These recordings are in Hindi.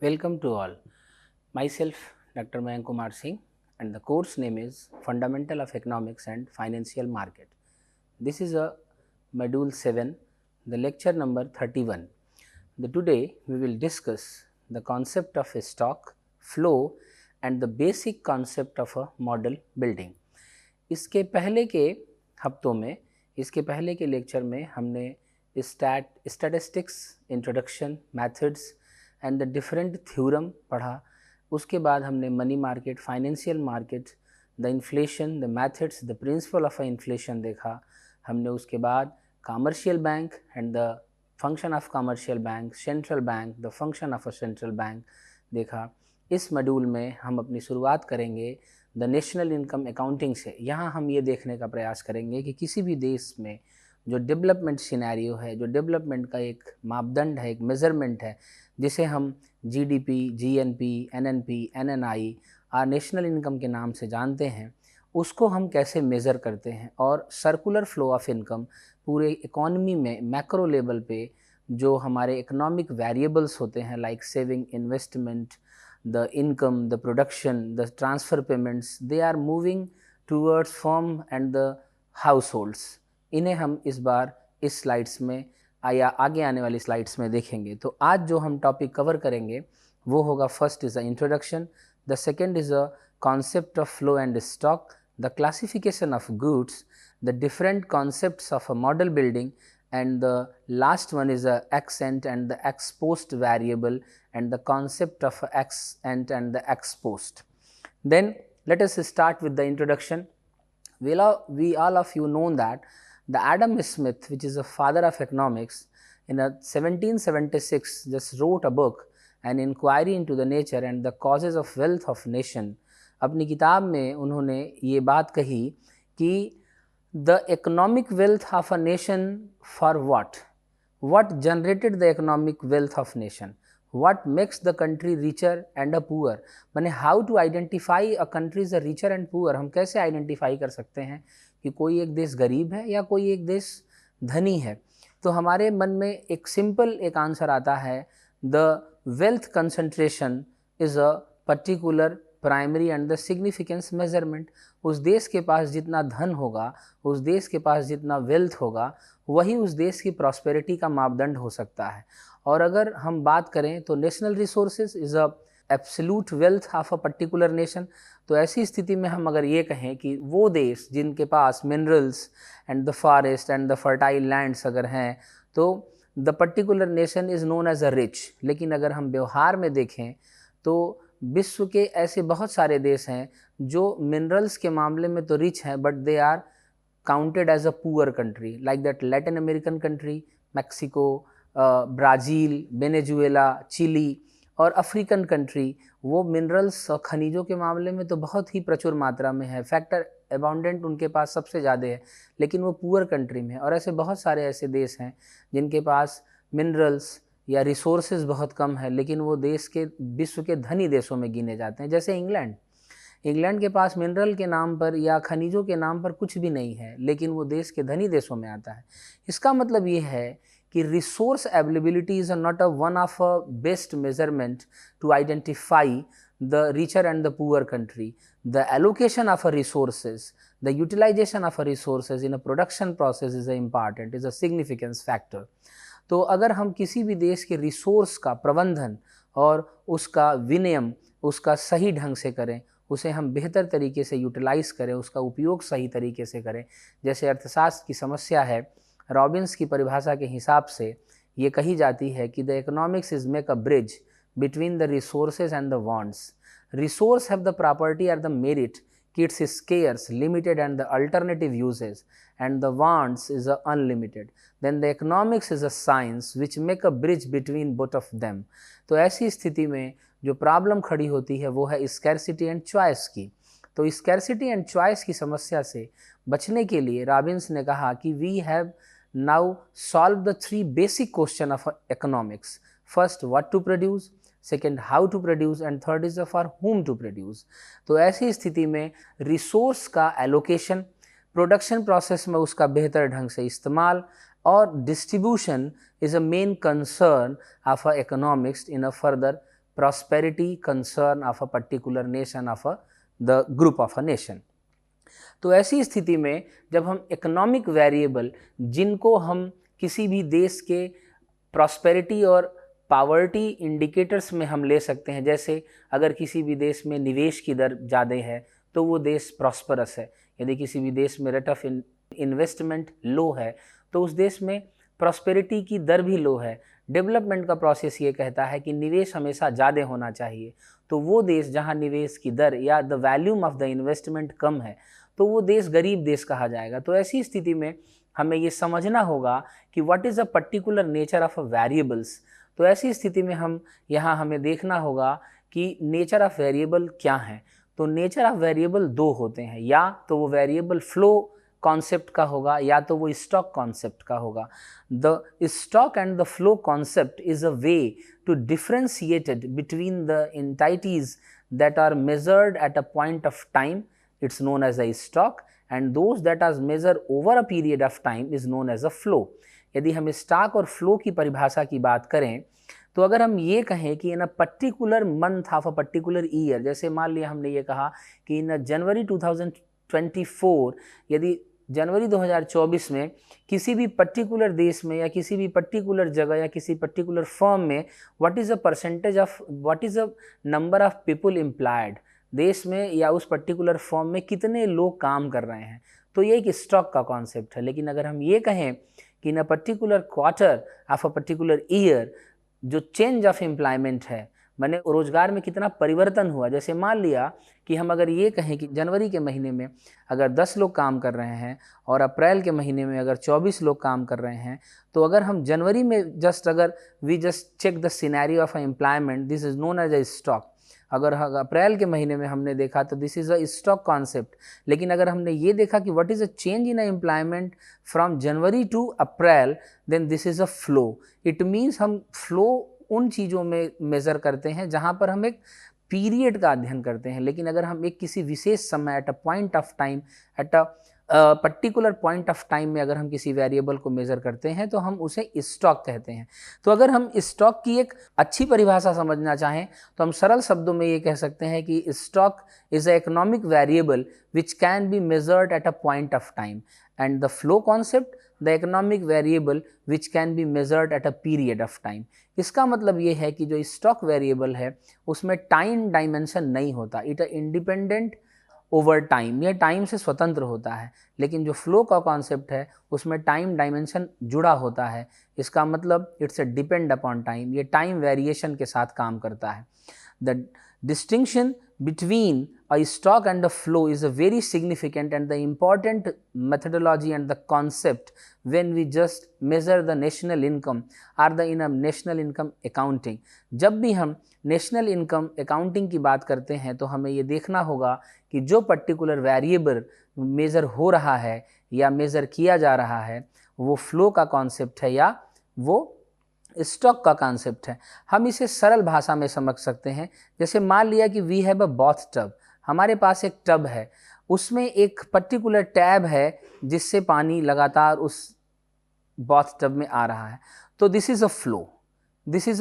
Welcome to all. Myself, Dr. Mayank Kumar Singh, and the course name is Fundamental of Economics and Financial Market. This is a module 7, the lecture number 31. Today we will discuss the concept of a stock, flow, and the basic concept of a model building. इसके पहले के हफ्तों में, इसके पहले के लेक्चर में हमने statistics, introduction, methods and the different theorem पढ़ा। उसके बाद हमने money market, financial market, the inflation, the methods, the principle of inflation देखा। हमने उसके बाद commercial bank and the function of commercial bank, central bank, the function of a central bank देखा। इस मॉड्यूल में हम अपनी शुरुआत करेंगे द नेशनल इनकम अकाउंटिंग से। यहाँ हम ये देखने का प्रयास करेंगे कि किसी भी देश में जो डेवलपमेंट सिनेरियो है, जो डेवलपमेंट का एक मापदंड है, एक मेज़रमेंट है, जिसे हम जीडीपी, जीएनपी, एनएनपी, एनएनआई और नेशनल इनकम के नाम से जानते हैं, उसको हम कैसे मेज़र करते हैं। और सर्कुलर फ्लो ऑफ इनकम पूरे इकॉनमी में मैक्रो लेवल पे जो हमारे इकोनॉमिक वेरिएबल्स होते हैं, like saving, investment, the income, the production, the transfer payments, they are moving towards firm and the households. इन्हें हम इस बार इस स्लाइड्स में या आगे आने वाली स्लाइड्स में देखेंगे। तो आज जो हम टॉपिक कवर करेंगे वो होगा, first is a introduction, the second is a concept of flow and stock, the classification of goods, the different concepts of a model building, and the last one is a ex ante and the ex post variable and the concept of ex ante and the ex post. Then let us start with the introduction. We all of you know that the Adam Smith, which is the father of economics, in 1776 just wrote a book, An Inquiry into the Nature and the Causes of Wealth of Nation. अपनी किताब में उन्होंने ये बात कही कि the economic wealth of a nation for what generated the economic wealth of nation, what makes the country richer and a poor, माने how to identify a country is a richer and poor। हम कैसे आइडेंटिफाई कर सकते हैं कि कोई एक देश गरीब है या कोई एक देश धनी है। तो हमारे मन में एक सिंपल एक आंसर आता है, the wealth concentration is a particular primary and the significance measurement. उस देश के पास जितना धन होगा, उस देश के पास जितना वेल्थ होगा, वही उस देश की प्रॉस्पेरिटी का मापदंड हो सकता है। और अगर हम बात करें तो national resources is a absolute wealth of a particular nation. तो ऐसी स्थिति में हम अगर ये कहें कि वो देश जिनके पास minerals and the forest and the fertile lands अगर हैं, तो the particular nation is known as a rich. लेकिन अगर हम व्यवहार में देखें तो विश्व के ऐसे बहुत सारे देश हैं जो मिनरल्स के मामले में तो रिच हैं, but they are counted as a poor country, like that Latin American country, Mexico, Brazil, Venezuela, Chile और अफ्रीकन कंट्री। वो मिनरल्स और खनिजों के मामले में तो बहुत ही प्रचुर मात्रा में है, फैक्टर अबाउंडेंट उनके पास सबसे ज़्यादा है, लेकिन वो पुअर कंट्री में है। और ऐसे बहुत सारे ऐसे देश हैं जिनके पास मिनरल्स या रिसोर्सेज बहुत कम है, लेकिन वो देश के विश्व के धनी देशों में गिने जाते हैं। जैसे इंग्लैंड के पास मिनरल के नाम पर या खनिजों के नाम पर कुछ भी नहीं है, लेकिन वो देश के धनी देशों में आता है। इसका मतलब ये है कि resource availability is not a one of a best measurement to identify the richer and the poor country. The allocation of a resources, the utilization of a resources in a production process is important, is a significance factor. तो अगर हम किसी भी देश के रिसोर्स का प्रबंधन और उसका विनियम, उसका सही ढंग से करें, उसे हम बेहतर तरीके से यूटिलाइज़ करें, उसका उपयोग सही तरीके से करें। जैसे अर्थशास्त्र की समस्या है, रॉबिन्स की परिभाषा के हिसाब से ये कही जाती है कि the economics is make a bridge between the resources and the wants. Resource have the property or the merit कि it's scarce, limited and the alternative uses, and the wants is unlimited. Then the economics is a science which make a bridge between both of them. तो ऐसी स्थिति में जो प्रॉब्लम खड़ी होती है वो है स्कैरसिटी एंड चॉइस की। तो स्कैरसिटी एंड चॉइस की समस्या से बचने के लिए रॉबिन्स ने कहा कि we have now solve the 3 basic question of economics. First, what to produce, second, how to produce, and third is for whom to produce. तो ऐसी स्थिति में रिसोर्स का एलोकेशन, प्रोडक्शन प्रोसेस में उसका बेहतर ढंग से इस्तेमाल और distribution is a main concern of a economics in a further prosperity concern of a particular nation, of the group of a nation. तो ऐसी स्थिति में जब हम इकोनॉमिक वेरिएबल जिनको हम किसी भी देश के प्रॉस्पेरिटी और पावर्टी इंडिकेटर्स में हम ले सकते हैं, जैसे अगर किसी भी देश में निवेश की दर ज़्यादा है तो वो देश प्रॉस्परस है, यदि किसी भी देश में रेट ऑफ इन्वेस्टमेंट लो है तो उस देश में प्रॉस्पेरिटी की दर भी लो है। डेवलपमेंट का प्रोसेस ये कहता है कि निवेश हमेशा ज़्यादा होना चाहिए, तो वो देश जहाँ निवेश की दर या the volume of the investment कम है तो वो देश गरीब देश कहा जाएगा। तो ऐसी स्थिति में हमें ये समझना होगा कि what is a particular nature of a variables. तो ऐसी स्थिति में हमें देखना होगा कि नेचर ऑफ वेरिएबल क्या है। तो नेचर ऑफ वेरिएबल दो होते हैं, या तो वो वेरिएबल फ्लो कॉन्सेप्ट का होगा या तो वो स्टॉक कॉन्सेप्ट का होगा। The stock and the flow concept is a way to differentiated between the entities that are measured at a point of time, it's known as a stock, and those that are measure over a period of time is known as a flow. यदि हम स्टॉक और फ्लो की परिभाषा की बात करें तो अगर हम ये कहें कि in a particular month of a particular year, जैसे मान लिया हमने ये कहा कि इन जनवरी 2024, यदि जनवरी 2024 में किसी भी पर्टिकुलर देश में या किसी भी पर्टिकुलर जगह या किसी पर्टिकुलर फर्म में what is a number of people employed, देश में या उस पर्टिकुलर फर्म में कितने लोग काम कर रहे हैं, तो ये एक स्टॉक का कॉन्सेप्ट है। लेकिन अगर हम ये कहें कि in a particular quarter of a particular year जो चेंज ऑफ एम्प्लॉयमेंट है, माने रोजगार में कितना परिवर्तन हुआ, जैसे मान लिया कि हम अगर ये कहें कि जनवरी के महीने में अगर 10 लोग काम कर रहे हैं और अप्रैल के महीने में अगर 24 लोग काम कर रहे हैं, तो अगर हम जनवरी में अगर we just check the scenario of employment, this is known as a stock. अगर अप्रैल के महीने में हमने देखा तो this is a stock concept. लेकिन अगर हमने ये देखा कि what is a change in employment from January to April, then this is a flow. It means हम फ्लो उन चीज़ों में मेज़र करते हैं जहाँ पर हम एक पीरियड का अध्ययन करते हैं। लेकिन अगर हम एक किसी विशेष समय eight a point of time, at a particular point of time में अगर हम किसी वेरिएबल को मेज़र करते हैं तो हम उसे स्टॉक कहते हैं। तो अगर हम स्टॉक की एक अच्छी परिभाषा समझना चाहें तो हम सरल शब्दों में ये कह सकते हैं कि stock is a economic variable which can be measured at a point of time, and the flow concept the economic variable which can be measured at a period of time. इसका मतलब ये है कि जो स्टॉक वेरिएबल है उसमें टाइम डायमेंशन नहीं होता, इट इंडिपेंडेंट ओवर टाइम, ये टाइम से स्वतंत्र होता है। लेकिन जो फ्लो का कॉन्सेप्ट है उसमें टाइम डायमेंशन जुड़ा होता है, इसका मतलब it's a depend upon time, ये टाइम वेरिएशन के साथ काम करता है। The distinction between a stock and a flow is a very significant and the important methodology and the concept when we just measure the national income or the in a national income accounting। जब भी हम नेशनल इनकम अकाउंटिंग की बात करते हैं तो हमें ये देखना होगा कि जो पर्टिकुलर वेरिएबल मेज़र हो रहा है या मेज़र किया जा रहा है वो फ्लो का कॉन्सेप्ट है या वो स्टॉक का कॉन्सेप्ट है। हम इसे सरल भाषा में समझ सकते हैं। जैसे मान लिया कि we have a bath tub, हमारे पास एक टब है, उसमें एक पर्टिकुलर टैब है जिससे पानी लगातार उस बॉथ टब में आ रहा है, तो this is a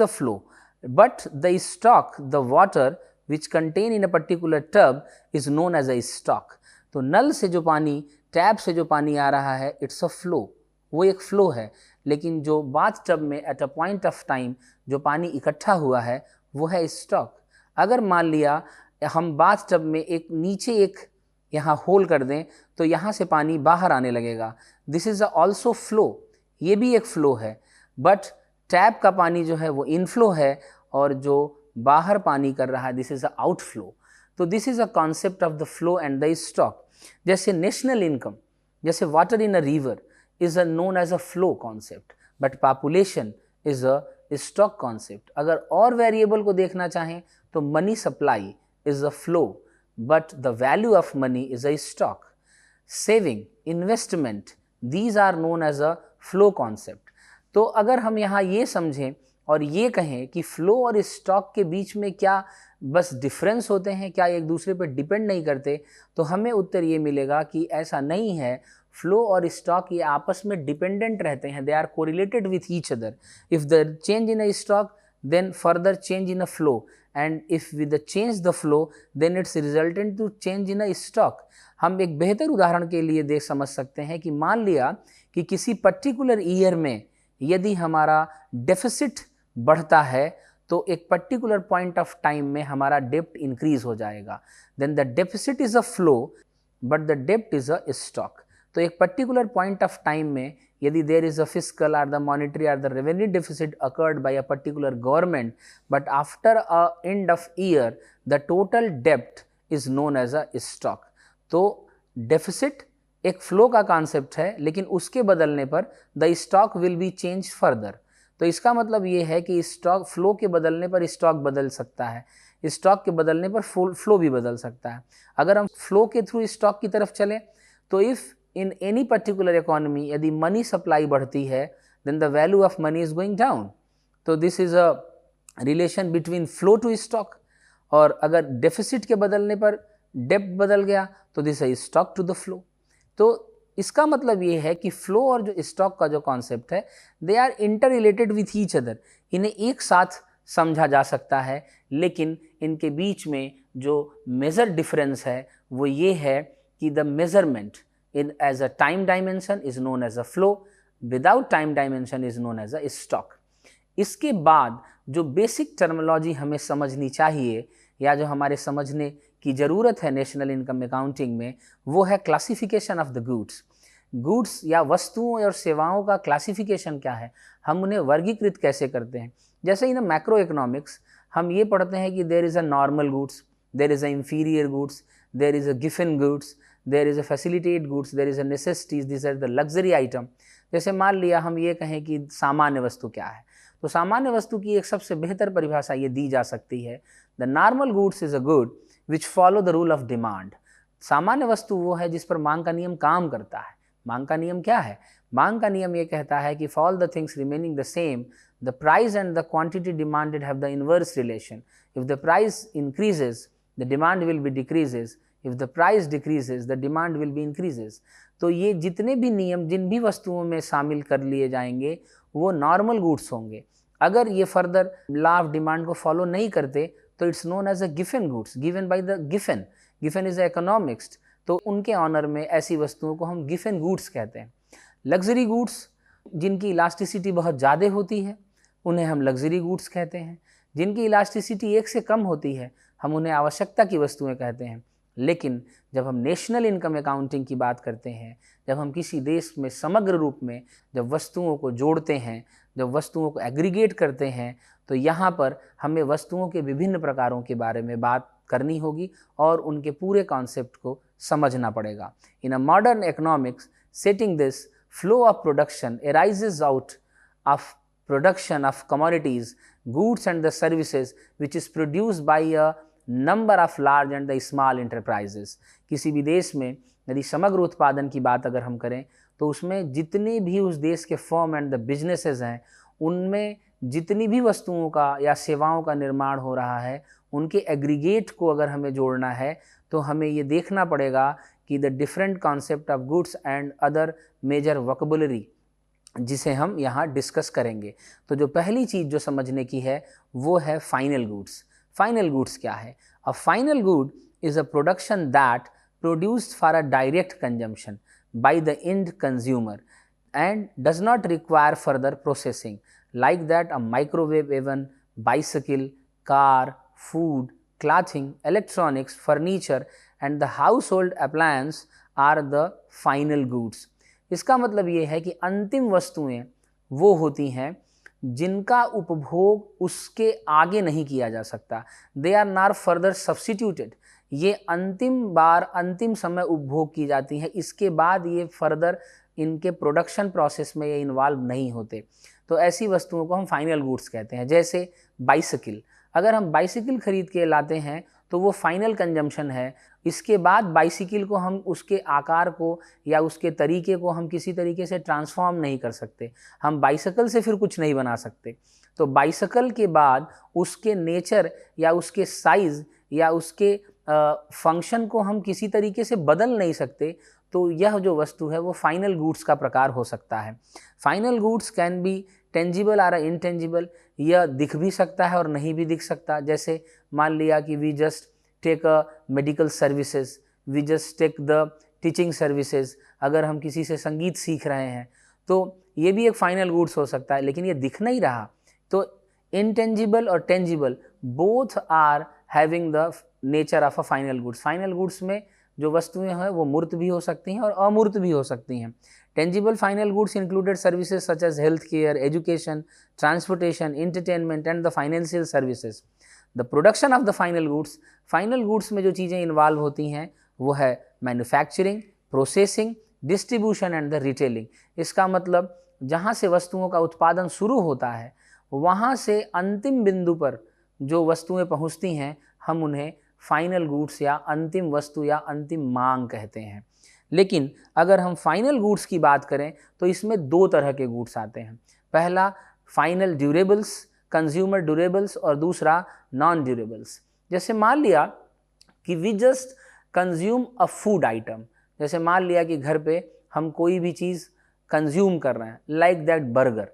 flow. But the stock, the water which contain in a particular tub is known as a stock. तो नल से जो पानी, टैब से जो पानी आ रहा है, इट्स अ फ्लो, वो एक फ्लो है। लेकिन जो बाथ टब में eight a point of time जो पानी इकट्ठा हुआ है वो है स्टॉक। अगर मान लिया हम बाथ टब में एक नीचे एक यहाँ होल कर दें तो यहाँ से पानी बाहर आने लगेगा, दिस इज़ ऑल्सो फ्लो, ये भी एक फ्लो है। बट टैप का पानी जो है वो इनफ्लो है और जो बाहर पानी कर रहा है दिस इज़ अ आउटफ्लो। तो this is a concept of the flow and the stock. जैसे नेशनल इनकम, जैसे water in a river is a known as a flow concept, but population is a stock concept। अगर और वेरिएबल को देखना चाहें तो money supply is a flow, but the value of money is a stock। Saving, investment, these are known as a flow concept। तो अगर हम यहाँ ये समझें और ये कहें कि फ्लो और स्टॉक के बीच में क्या बस डिफरेंस होते हैं, क्या एक दूसरे पर डिपेंड नहीं करते, तो हमें उत्तर ये मिलेगा कि ऐसा नहीं है। फ्लो और स्टॉक ये आपस में डिपेंडेंट रहते हैं, they are correlated with each other. If the change in a stock then further change in a flow, and if with the change the flow then it's resultant to change in a stock. हम एक बेहतर उदाहरण के लिए देख समझ सकते हैं कि मान लिया कि किसी पर्टिकुलर ईयर में यदि हमारा डेफिसिट बढ़ता है तो एक पर्टिकुलर पॉइंट ऑफ टाइम में हमारा डेप्ट इंक्रीज हो जाएगा. Then the deficit is a flow but the डेप्ट इज अ स्टॉक. तो एक पर्टिकुलर पॉइंट ऑफ टाइम में यदि there is a fiscal or the monetary or the revenue deficit occurred by a particular government, but after a end of year the total debt is known as a stock. तो deficit एक फ्लो का कॉन्सेप्ट है, लेकिन उसके बदलने पर the stock will be change further. तो इसका मतलब ये है कि स्टॉक फ्लो के बदलने पर स्टॉक बदल सकता है, स्टॉक के बदलने पर फ्लो भी बदल सकता है. अगर हम फ्लो के थ्रू स्टॉक की तरफ चलें तो if in any particular economy यदि मनी सप्लाई बढ़ती है then the value of money is going down. तो this is a relation between flow to stock. और अगर डेफिसिट के बदलने पर डेप्ट बदल गया तो this is stock to the flow. तो इसका मतलब ये है कि फ्लो और जो स्टॉक का जो कॉन्सेप्ट है they are interrelated with each other. इन्हें एक साथ समझा जा सकता है, लेकिन इनके बीच में जो मेजर डिफरेंस है वो ये है कि the measurement in as a time dimension is known as a flow, without time dimension is known as a stock. इसके बाद जो बेसिक टर्मिनोलॉजी हमें समझनी चाहिए या जो हमारे समझने की ज़रूरत है नेशनल इनकम अकाउंटिंग में, वो है classification of the goods. Goods या वस्तुओं और सेवाओं का क्लासिफिकेशन क्या है, हम उन्हें वर्गीकृत कैसे करते हैं. जैसे इन मैक्रो इकोनॉमिक्स हम ये पढ़ते हैं कि there is a normal goods, there is a inferior goods, there is a गिवन goods, there is a facilitate goods, there is a necessities, these are the luxury item. जैसे मान लिया हम ये कहें कि सामान्य वस्तु क्या है, तो सामान्य वस्तु की एक सबसे बेहतर परिभाषा ये दी जा सकती है, the normal goods is a good which follow the rule of demand. सामान्य वस्तु वो है जिस पर मांग का नियम काम करता है. मांग का नियम क्या है? मांग का नियम ये कहता है कि fall the things remaining the same the price and the quantity demanded have the inverse relation. If the price increases the demand will be decreases, if the price decreases the demand will be increases. तो ये जितने भी नियम जिन भी वस्तुओं में शामिल कर लिए जाएंगे वो नॉर्मल गुड्स होंगे. अगर ये फर्दर लॉ ऑफ डिमांड को फॉलो नहीं करते तो इट्स नोन एज अ गिवन goods, given by the given. Given is a economics, तो उनके ऑनर में ऐसी वस्तुओं को हम गिवन गुड्स कहते हैं. लग्जरी गुड्स जिनकी इलास्टिसिटी बहुत ज़्यादा होती है उन्हें हम लग्जरी गुड्स कहते हैं. जिनकी इलास्टिसिटी एक से कम होती है हम उन्हें आवश्यकता की वस्तुएं कहते हैं. लेकिन जब हम नेशनल इनकम अकाउंटिंग की बात करते हैं, जब हम किसी देश में समग्र रूप में जब वस्तुओं को जोड़ते हैं, जब वस्तुओं को एग्रीगेट करते हैं, तो यहाँ पर हमें वस्तुओं के विभिन्न प्रकारों के बारे में बात करनी होगी और उनके पूरे कॉन्सेप्ट को समझना पड़ेगा. In a modern economics setting this flow of production arises out of production of commodities, goods and the services which is produced by a number of large and the small enterprises. किसी भी देश में यदि समग्र उत्पादन की बात अगर हम करें तो उसमें जितने भी उस देश के फर्म एंड द बिजनेसेस हैं, उनमें जितनी भी वस्तुओं का या सेवाओं का निर्माण हो रहा है उनके एग्रीगेट को अगर हमें जोड़ना है तो हमें ये देखना पड़ेगा कि the different concept of goods and other major vocabulary जिसे हम यहाँ डिस्कस करेंगे. तो जो पहली चीज़ जो समझने की है वो है फाइनल गुड्स. फाइनल गुड्स क्या है? A final good is a production that produced for a direct consumption by the end consumer and does not require further processing, like that a microwave oven, bicycle, car, food, clothing, electronics, furniture and the household appliance are the final goods. इसका मतलब ये है कि अंतिम वस्तुएं वो होती हैं जिनका उपभोग उसके आगे नहीं किया जा सकता. They are not further substituted. ये अंतिम बार अंतिम समय उपभोग की जाती है, इसके बाद ये फर्दर इनके प्रोडक्शन प्रोसेस में ये इन्वॉल्व नहीं होते. तो ऐसी वस्तुओं को हम फाइनल गुड्स कहते हैं. जैसे बाइसिकल, अगर हम बाइसिकल खरीद के लाते हैं तो वो फाइनल कंजम्पशन है. इसके बाद बाइसिकल को हम उसके आकार को या उसके तरीके को हम किसी तरीके से ट्रांसफॉर्म नहीं कर सकते. हम बाइसिकल से फिर कुछ नहीं बना सकते. तो बाइसिकल के बाद उसके नेचर या उसके साइज़ या उसके फंक्शन को हम किसी तरीके से बदल नहीं सकते. तो यह जो वस्तु है वो फाइनल गुड्स का प्रकार हो सकता है. Final goods can be tangible और इनटेंजिबल, यह दिख भी सकता है और नहीं भी दिख सकता। जैसे मान लिया कि we just take a medical services, we just take the teaching services, अगर हम किसी से संगीत सीख रहे हैं तो ये भी एक फाइनल गुड्स हो सकता है, लेकिन ये दिख नहीं रहा। तो इनटेंजिबल और tangible both are having the nature of a final goods. Final goods में जो वस्तुएं हैं वो मूर्त भी हो सकती हैं और अमूर्त भी हो सकती हैं। Tangible final goods included services such as health care, education, transportation, entertainment and the financial services. The production of the final goods में जो चीज़ें इन्वॉल्व होती हैं वो है manufacturing, processing, distribution and the retailing. इसका मतलब जहाँ से वस्तुओं का उत्पादन शुरू होता है वहाँ से अंतिम बिंदु पर जो वस्तुएं पहुँचती हैं हम उन्हें फाइनल गुड्स या अंतिम वस्तु या अंतिम मांग कहते हैं। लेकिन अगर हम फाइनल गुड्स की बात करें तो इसमें दो तरह के गुड्स आते हैं। पहला फाइनल ड्यूरेबल्स, कंज्यूमर ड्यूरेबल्स, और दूसरा नॉन ड्यूरेबल्स। जैसे मान लिया कि we just consume a food item, जैसे मान लिया कि घर पे हम कोई भी चीज़ कंज्यूम कर रहे हैं, लाइक दैट बर्गर।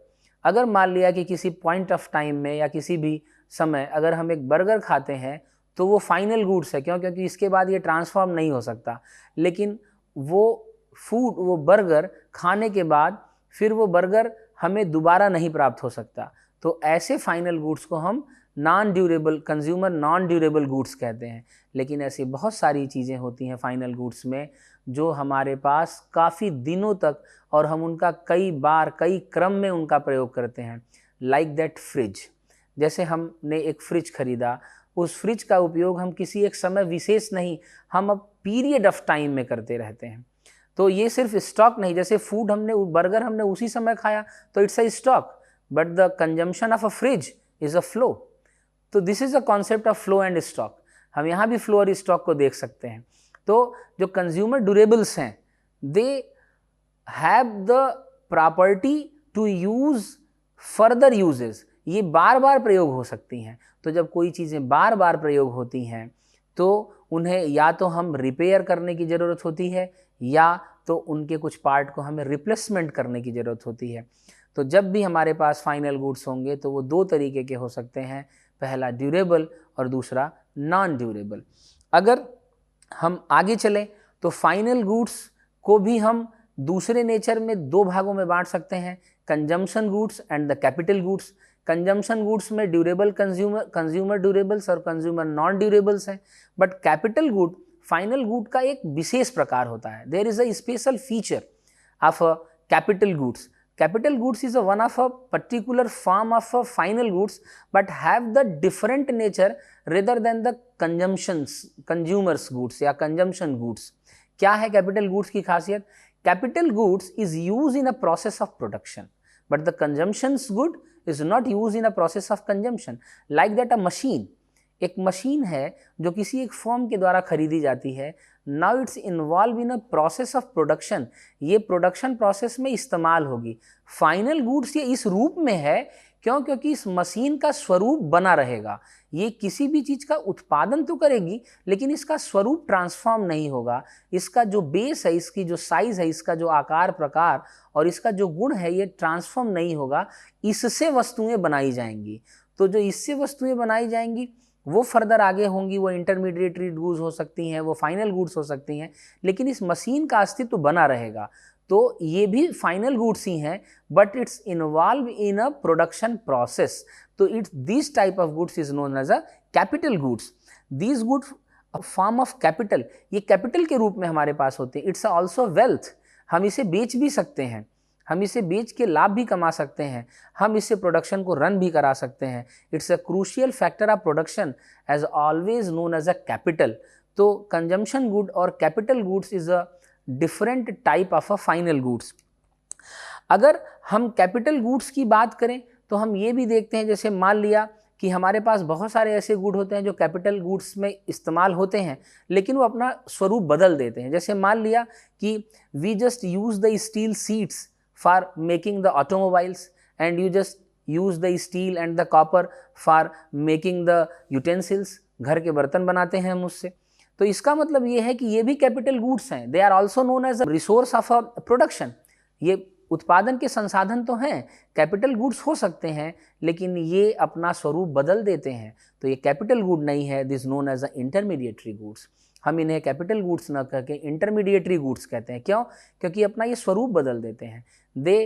अगर मान लिया कि किसी पॉइंट ऑफ टाइम में या किसी भी समय अगर हम एक बर्गर खाते हैं तो वो फाइनल गुड्स है, क्यों? क्योंकि इसके बाद ये ट्रांसफॉर्म नहीं हो सकता। लेकिन वो बर्गर खाने के बाद फिर वो बर्गर हमें दोबारा नहीं प्राप्त हो सकता। तो ऐसे फाइनल गुड्स को हम non durable, consumer non durable goods कहते हैं। लेकिन ऐसी बहुत सारी चीज़ें होती हैं फाइनल गुड्स में जो हमारे पास काफ़ी दिनों तक और हम उनका कई बार कई क्रम में उनका प्रयोग करते हैं, लाइक दैट फ्रिज। जैसे हमने एक फ्रिज खरीदा, उस फ्रिज का उपयोग हम किसी एक समय विशेष नहीं, हम अब पीरियड ऑफ टाइम में करते रहते हैं। तो ये सिर्फ स्टॉक नहीं, जैसे फूड बर्गर हमने उसी समय खाया तो it's a stock, but the consumption of a fridge is a flow. तो this is a concept of flow and stock. हम यहाँ भी फ्लो और स्टॉक को देख सकते हैं। तो जो कंज्यूमर ड्यूरेबल्स हैं they have the property to use further usages, ये बार बार प्रयोग हो सकती हैं। तो जब कोई चीज़ें बार बार प्रयोग होती हैं तो उन्हें या तो हम रिपेयर करने की ज़रूरत होती है या तो उनके कुछ पार्ट को हमें रिप्लेसमेंट करने की ज़रूरत होती है। तो जब भी हमारे पास फाइनल गुड्स होंगे तो वो दो तरीके के हो सकते हैं, पहला ड्यूरेबल और दूसरा नॉन ड्यूरेबल। अगर हम आगे चलें तो फाइनल गुड्स को भी हम दूसरे नेचर में दो भागों में बांट सकते हैं, consumption goods and the capital goods. Consumption goods में ड्यूरेबल कंज्यूमर ड्यूरेबल्स और कंज्यूमर नॉन ड्यूरेबल्स हैं, but capital good final good का एक विशेष प्रकार होता है। There is a special feature of capital goods. Capital goods is one of a particular form of a final goods but have the different nature rather than the consumers goods या consumption goods। क्या है capital goods की खासियत? Capital goods is used in a process of production but the consumption good is not used in a process of consumption। Like that a machine, एक मशीन है जो किसी एक फर्म के द्वारा खरीदी जाती है, now it's involve in a process of production, ये प्रोडक्शन प्रोसेस में इस्तेमाल होगी। फाइनल गुड्स ये इस रूप में है क्योंकि इस मशीन का स्वरूप बना रहेगा। ये किसी भी चीज़ का उत्पादन तो करेगी लेकिन इसका स्वरूप ट्रांसफॉर्म नहीं होगा। इसका जो बेस है, इसकी जो साइज़ है, इसका जो आकार प्रकार और इसका जो गुण है ये ट्रांसफॉर्म नहीं होगा। इससे वस्तुएं बनाई जाएंगी। तो जो इससे वस्तुएं बनाई जाएंगी वो फर्दर आगे होंगी, वो इंटरमीडिएटरी गुड्स हो सकती हैं, वो फाइनल गुड्स हो सकती हैं, लेकिन इस मशीन का अस्तित्व बना रहेगा। तो ये भी फाइनल गुड्स ही हैं but it's involve in a production process. तो it's this type of goods is known as a capital goods. These goods form of capital, ये कैपिटल के रूप में हमारे पास होते हैं। इट्स ऑल्सो वेल्थ, हम इसे बेच भी सकते हैं, हम इसे बेच के लाभ भी कमा सकते हैं, हम इससे प्रोडक्शन को रन भी करा सकते हैं। It's a crucial factor of production as always known as a capital. तो कंजम्पशन गुड और capital goods is a different type of a final goods. अगर हम कैपिटल गुड्स की बात करें तो हम ये भी देखते हैं, जैसे मान लिया कि हमारे पास बहुत सारे ऐसे गुड होते हैं जो कैपिटल गुड्स में इस्तेमाल होते हैं लेकिन वो अपना स्वरूप बदल देते हैं। जैसे मान लिया कि we just use the steel sheets for making the automobiles and you just use the steel and the copper for making the utensils, घर के बर्तन बनाते हैं हम उससे। तो इसका मतलब ये है कि ये भी कैपिटल गुड्स हैं। They are also known as a resource of a production. ये उत्पादन के संसाधन तो हैं, कैपिटल गुड्स हो सकते हैं, लेकिन ये अपना स्वरूप बदल देते हैं, तो ये कैपिटल गुड नहीं है, this known as a intermediatory goods. हम इन्हें कैपिटल गुड्स न करके इंटरमीडिएटरी गुड्स कहते हैं। क्यों? क्योंकि अपना ये स्वरूप बदल देते हैं, they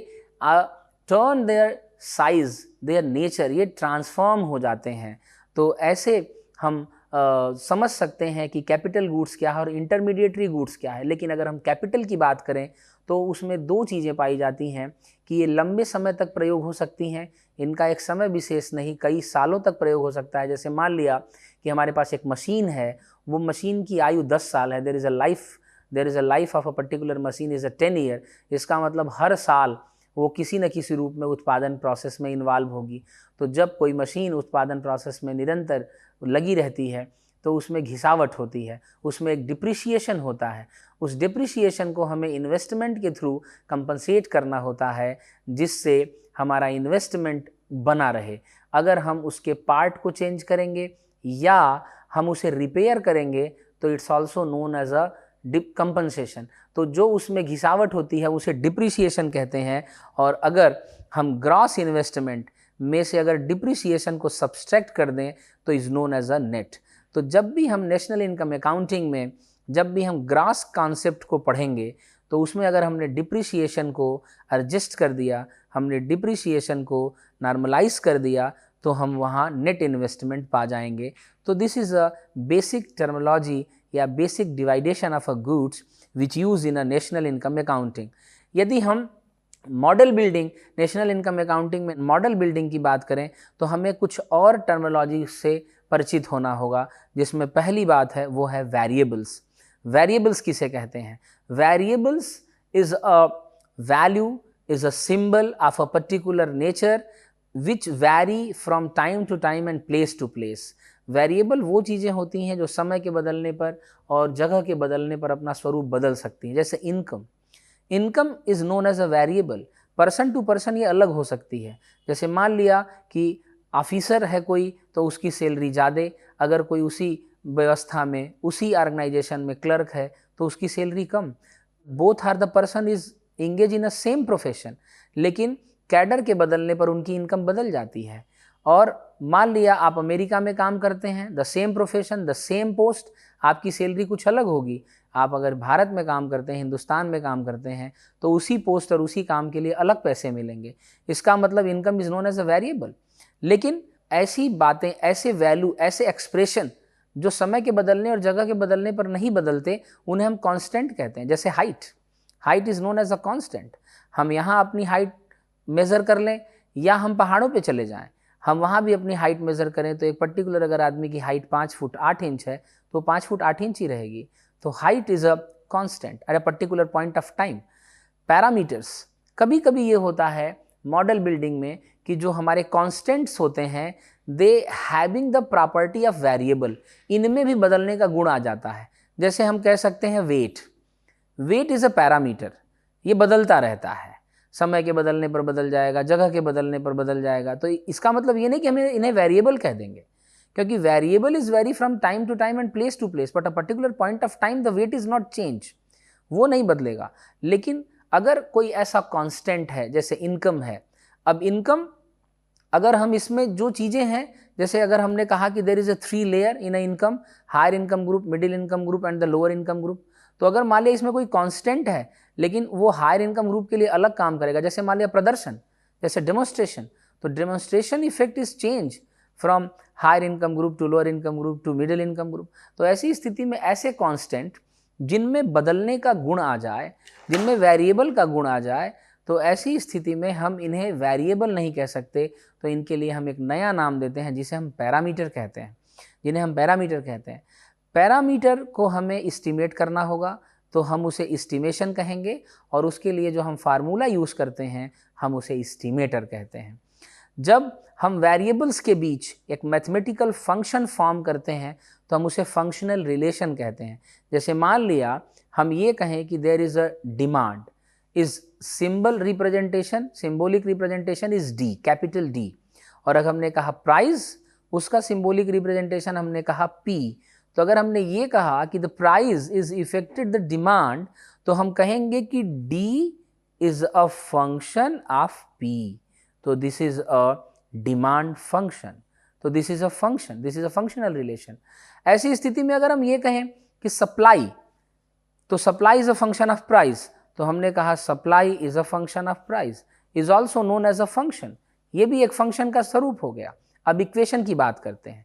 turn their size, their nature, ये ट्रांसफॉर्म हो जाते हैं। तो ऐसे हम समझ सकते हैं कि कैपिटल गुड्स क्या है और इंटरमीडिएटरी गुड्स क्या है। लेकिन अगर हम कैपिटल की बात करें तो उसमें दो चीज़ें पाई जाती हैं कि ये लंबे समय तक प्रयोग हो सकती हैं, इनका एक समय विशेष नहीं, कई सालों तक प्रयोग हो सकता है। जैसे मान लिया कि हमारे पास एक मशीन है, वो मशीन की आयु 10 साल है, there is a life of a particular machine is a 10 year. इसका मतलब हर साल वो किसी न किसी रूप में उत्पादन प्रोसेस में इन्वॉल्व होगी। तो जब कोई मशीन उत्पादन प्रोसेस में निरंतर लगी रहती है तो उसमें घिसावट होती है, उसमें एक डिप्रिसिएशन होता है। उस डिप्रिसिएशन को हमें इन्वेस्टमेंट के थ्रू कंपनसेट करना होता है, जिससे हमारा इन्वेस्टमेंट बना रहे। अगर हम उसके पार्ट को चेंज करेंगे या हम उसे रिपेयर करेंगे तो it's also known as a compensation. तो जो उसमें घिसावट होती है उसे डिप्रिसिएशन कहते हैं। और अगर हम ग्रॉस इन्वेस्टमेंट में से अगर डिप्रिसिएशन को सब्सट्रैक्ट कर दें तो is known as a net. तो जब भी हम नेशनल इनकम अकाउंटिंग में जब भी हम ग्रॉस कॉन्सेप्ट को पढ़ेंगे तो उसमें अगर हमने डिप्रिसिएशन को एडजस्ट कर दिया, हमने डिप्रिसिएशन को नॉर्मलाइज कर दिया, तो हम वहाँ नेट इन्वेस्टमेंट पा जाएंगे। तो this is a basic terminology या basic division of a goods which use in a national income accounting. यदि हम model building, national income accounting में मॉडल बिल्डिंग की बात करें तो हमें कुछ और टर्मिनोलॉजी से परिचित होना होगा, जिसमें पहली बात है वो है वेरिएबल्स। वेरिएबल्स किसे कहते हैं? Variables is a value, is a symbol of a particular nature which vary from time to time and place to place. Variable वो चीज़ें होती हैं जो समय के बदलने पर और जगह के बदलने पर अपना स्वरूप बदल सकती हैं। जैसे income, income is known as a variable, person to person ये अलग हो सकती है। जैसे मान लिया कि ऑफिसर है कोई तो उसकी सैलरी ज़्यादा, अगर कोई उसी व्यवस्था में उसी ऑर्गेनाइजेशन में क्लर्क है तो उसकी सैलरी कम। Both are the person is engage in a same profession, लेकिन कैडर के बदलने पर उनकी इनकम बदल जाती है। और मान लिया आप अमेरिका में काम करते हैं, the same profession, the same post, आपकी सैलरी कुछ अलग होगी। आप अगर भारत में काम करते हैं, हिंदुस्तान में काम करते हैं, तो उसी पोस्ट और उसी काम के लिए अलग पैसे मिलेंगे। इसका मतलब income is known as a variable. लेकिन ऐसी बातें, ऐसे वैल्यू, ऐसे एक्सप्रेशन जो समय के बदलने और जगह के बदलने पर नहीं बदलते, उन्हें हम कांस्टेंट कहते हैं। जैसे height is known as a constant. हम यहाँ अपनी हाइट मेज़र कर लें या हम पहाड़ों पे चले जाएं, हम वहाँ भी अपनी हाइट मेज़र करें तो एक पर्टिकुलर अगर आदमी की हाइट 5 फुट 8 इंच है तो 5 फुट 8 इंच ही रहेगी। तो height is a constant at a particular point of time. Parameters, कभी कभी ये होता है मॉडल बिल्डिंग में कि जो हमारे कांस्टेंट्स होते हैं they having the property of variable, इनमें भी बदलने का गुण आ जाता है। जैसे हम कह सकते हैं वेट इज़ अ पैरामीटर, ये बदलता रहता है, समय के बदलने पर बदल जाएगा, जगह के बदलने पर बदल जाएगा। तो इसका मतलब ये नहीं कि हमें इन्हें वेरिएबल कह देंगे, क्योंकि variable is vary from time to time and place to place, but a particular point of time the weight is not change, वो नहीं बदलेगा। लेकिन अगर कोई ऐसा कांस्टेंट है जैसे इनकम है, अब इनकम अगर हम इसमें जो चीज़ें हैं, जैसे अगर हमने कहा कि there is a 3 layer in a income, higher income group, middle income group and the lower income group. तो अगर मान लिया इसमें कोई कांस्टेंट है लेकिन वो हायर इनकम ग्रुप के लिए अलग काम करेगा, जैसे मान लिया प्रदर्शन, जैसे डेमोन्स्ट्रेशन, तो demonstration effect is change from higher income group to lower income group to middle income group. तो ऐसी स्थिति में ऐसे कांस्टेंट जिनमें बदलने का गुण आ जाए, जिनमें वेरिएबल का गुण आ जाए, तो ऐसी स्थिति में हम इन्हें वेरिएबल नहीं कह सकते। तो इनके लिए हम एक नया नाम देते हैं जिसे हम पैरामीटर कहते हैं, जिन्हें हम पैरामीटर कहते हैं। पैरामीटर को हमें इस्टीमेट करना होगा तो हम उसे इस्टीमेशन कहेंगे, और उसके लिए जो हम फार्मूला यूज़ करते हैं हम उसे इस्टीमेटर कहते हैं। जब हम वेरिएबल्स के बीच एक मैथमेटिकल फंक्शन फॉर्म करते हैं तो हम उसे फंक्शनल रिलेशन कहते हैं। जैसे मान लिया हम ये कहें कि there is a demand, is symbol representation, symbolic representation is D, capital D. और अगर हमने कहा प्राइस, उसका सिंबॉलिक रिप्रेजेंटेशन हमने कहा पी। तो अगर हमने ये कहा कि the price is affected the demand, तो हम कहेंगे कि D is a function of P. तो this is a demand function. तो this is a function, this is a functional relation. ऐसी स्थिति में अगर हम ये कहें कि सप्लाई, तो supply is a function of price, तो हमने कहा supply is a function of price, is also known as a function. ये भी एक फंक्शन का स्वरूप हो गया. अब इक्वेशन की बात करते हैं.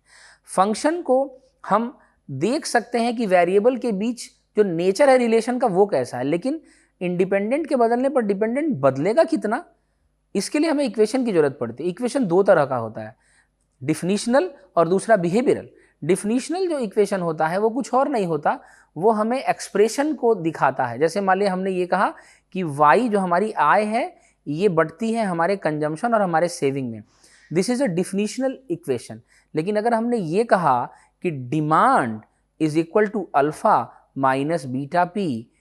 फंक्शन को हम देख सकते हैं कि वेरिएबल के बीच जो नेचर है रिलेशन का वो कैसा है, लेकिन इंडिपेंडेंट के बदलने पर डिपेंडेंट बदलेगा कितना, इसके लिए हमें इक्वेशन की जरूरत पड़ती है. इक्वेशन दो तरह का होता है, डिफिनिशनल और दूसरा बिहेवियरल. डिफिनिशनल जो इक्वेशन होता है वो कुछ और नहीं होता, वो हमें एक्सप्रेशन को दिखाता है. जैसे मान लिया हमने ये कहा कि y जो हमारी आय है ये बढ़ती है हमारे कंजम्पशन और हमारे सेविंग में. This is a definitional equation. लेकिन अगर हमने ये कहा कि demand is equal to alpha minus beta P,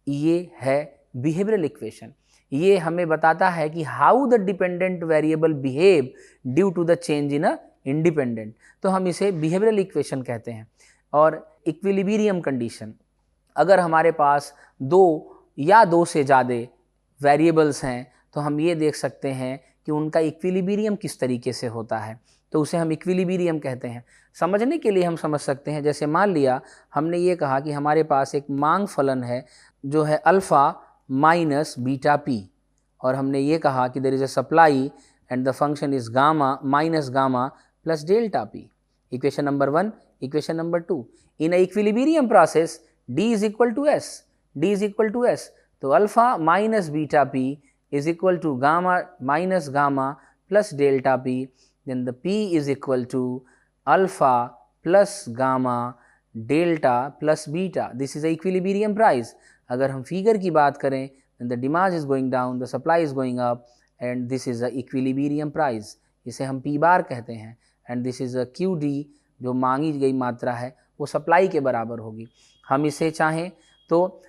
ये है बिहेवियरल इक्वेशन. ये हमें बताता है कि how the dependent variable behave due to the change in a independent. तो हम इसे बिहेवियरल इक्वेशन कहते हैं. और इक्विलिब्रियम कंडीशन, अगर हमारे पास दो या दो से ज़्यादा वेरिएबल्स हैं तो हम ये देख सकते हैं कि उनका इक्विलिब्रियम किस तरीके से होता है, तो उसे हम इक्विलिब्रियम कहते हैं. समझने के लिए हम समझ सकते हैं, जैसे मान लिया हमने ये कहा कि हमारे पास एक मांग फलन है जो है अल्फ़ा माइनस बीटा पी, और हमने ये कहा कि there is a supply and the function is gamma minus gamma plus delta P. Equation number 1. Equation number 2, in equilibrium process D is equal to S, D is equal to S, तो alpha minus beta P is equal to gamma minus gamma plus delta P. Then the P is equal to alpha plus gamma delta plus beta. This is a equilibrium price. अगर हम फिगर की बात करें, then the demand is going down, the supply is going up, and this is a equilibrium price. इसे हम P बार कहते हैं, and this is a QD, जो मांगी गई मात्रा है वो सप्लाई के बराबर होगी. हम इसे चाहें तो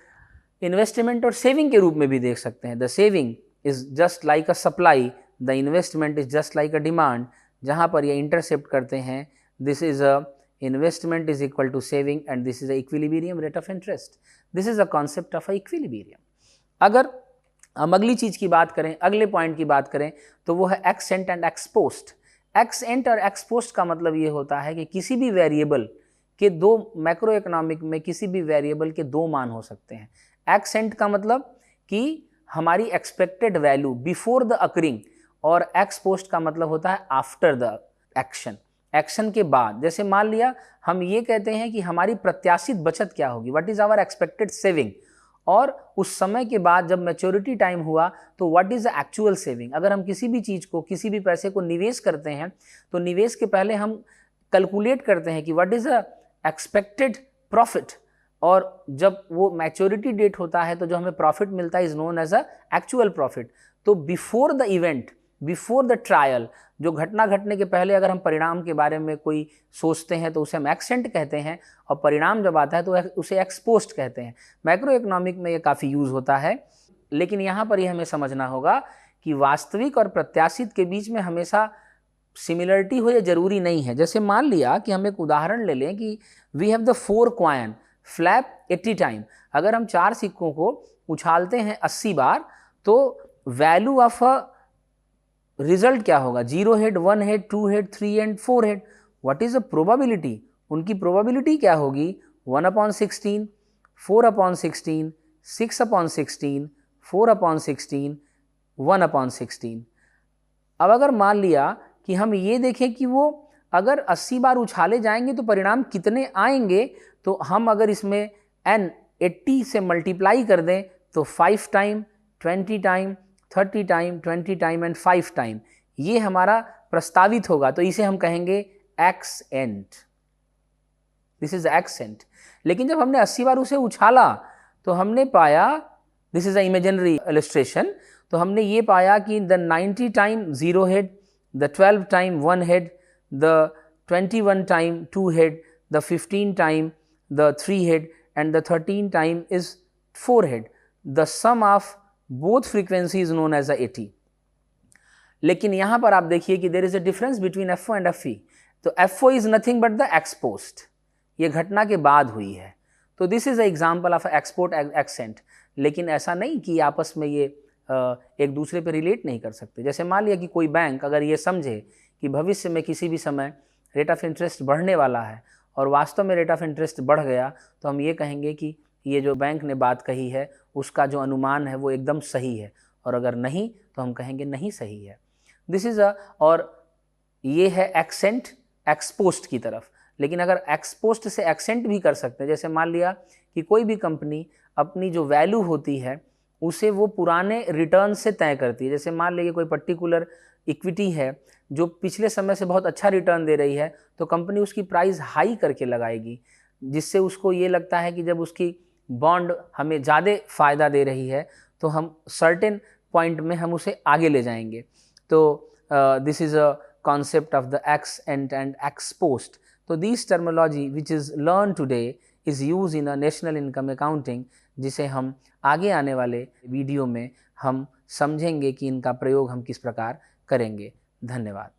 इन्वेस्टमेंट और सेविंग के रूप में भी देख सकते हैं. The saving is just like a supply, the investment is just like a demand. जहाँ पर ये इंटरसेप्ट करते हैं, this is a investment is equal to saving and this is a equilibrium rate of interest. This is a concept of a equilibrium. अगर हम अगली चीज़ की बात करें, अगले पॉइंट की बात करें, तो वो है ex ante and ex post. Ex ante और एक्स पोस्ट का मतलब ये होता है कि किसी भी वेरिएबल के दो, मैक्रो इकोनॉमिक में किसी भी वेरिएबल के दो मान हो सकते हैं. एक्स एंट का मतलब कि हमारी expected value before the occurring, और एक्स पोस्ट का मतलब होता है आफ्टर द एक्शन, एक्शन के बाद. जैसे मान लिया हम ये कहते हैं कि हमारी प्रत्याशित बचत क्या होगी, what is our expected saving, और उस समय के बाद जब मैच्योरिटी टाइम हुआ तो what is the actual saving. अगर हम किसी भी चीज़ को, किसी भी पैसे को निवेश करते हैं तो निवेश के पहले हम कैलकुलेट करते हैं कि what is the expected profit, और जब वो मैच्योरिटी डेट होता है तो जो हमें प्रॉफिट मिलता है is known as a actual profit. तो before the event, before the trial, जो घटना घटने के पहले अगर हम परिणाम के बारे में कोई सोचते हैं तो उसे हम एक्सेंट कहते हैं, और परिणाम जब आता है तो उसे एक्सपोस्ट कहते हैं. मैक्रो इकोनॉमिक में ये काफ़ी यूज़ होता है. लेकिन यहाँ पर ये हमें समझना होगा कि वास्तविक और प्रत्याशित के बीच में हमेशा सिमिलरिटी हो, ये जरूरी नहीं है. जैसे मान लिया कि हम एक उदाहरण ले लें कि we have the 4 coin flap 80 time. अगर हम 4 सिक्कों को उछालते हैं 80 बार तो वैल्यू ऑफ अ रिजल्ट क्या होगा, 0 head, 1 head, 2 head, 3 and 4 head. What is the probability, उनकी प्रोबेबिलिटी क्या होगी, 1/16, 4/16, 6/16, 4/16, 1/16. अब अगर मान लिया कि हम ये देखें कि वो अगर 80 बार उछाले जाएंगे तो परिणाम कितने आएंगे, तो हम अगर इसमें n 80 से मल्टीप्लाई कर दें तो 5 time, 20 time, 30 time, 20 time and 5 time, ये हमारा प्रस्तावित होगा. तो इसे हम कहेंगे एक्सेंट. This is accent. लेकिन जब हमने 80 बार उसे उछाला तो हमने पाया, this is a imaginary illustration, तो हमने ये पाया कि the 90 time 0 head, the 12 time 1 head, the 21 time 2 head, the 15 time the 3 head and the 13 time is 4 head. The sum of both frequency is known as a 80. लेकिन यहाँ पर आप देखिए कि there is a difference between FO and FE. तो FO is nothing but the ex post. ये घटना के बाद हुई है. तो this is a example of a export accent. लेकिन ऐसा नहीं कि आपस में ये एक दूसरे पे रिलेट नहीं कर सकते। जैसे मान लिया कि कोई बैंक अगर ये समझे कि भविष्य में किसी भी समय रेट ऑफ इंटरेस्ट बढ़ने वाला है और वास्तव में रेट ऑफ इंटरेस्ट बढ़ गया, तो हम ये कहेंगे कि ये जो बैंक ने बात कही है उसका जो अनुमान है वो एकदम सही है, और अगर नहीं तो हम कहेंगे नहीं सही है। दिस इज़ और ये है एक्सेंट एक्सपोस्ट की तरफ। लेकिन अगर एक्सपोस्ट से एक्सेंट भी कर सकते हैं, जैसे मान लिया कि कोई भी कंपनी अपनी जो वैल्यू होती है उसे वो पुराने रिटर्न से तय करती है। जैसे मान लीजिए कोई पर्टिकुलर इक्विटी है जो पिछले समय से बहुत अच्छा रिटर्न दे रही है, तो कंपनी उसकी प्राइस हाई करके लगाएगी, जिससे उसको ये लगता है कि जब उसकी बॉन्ड हमें ज़्यादा फ़ायदा दे रही है तो हम सर्टेन पॉइंट में हम उसे आगे ले जाएंगे। तो this is a concept of the ex-ante and ex-post. So these terminology which is learned today is used in a national income accounting, जिसे हम आगे आने वाले वीडियो में हम समझेंगे कि इनका प्रयोग हम किस प्रकार करेंगे। धन्यवाद।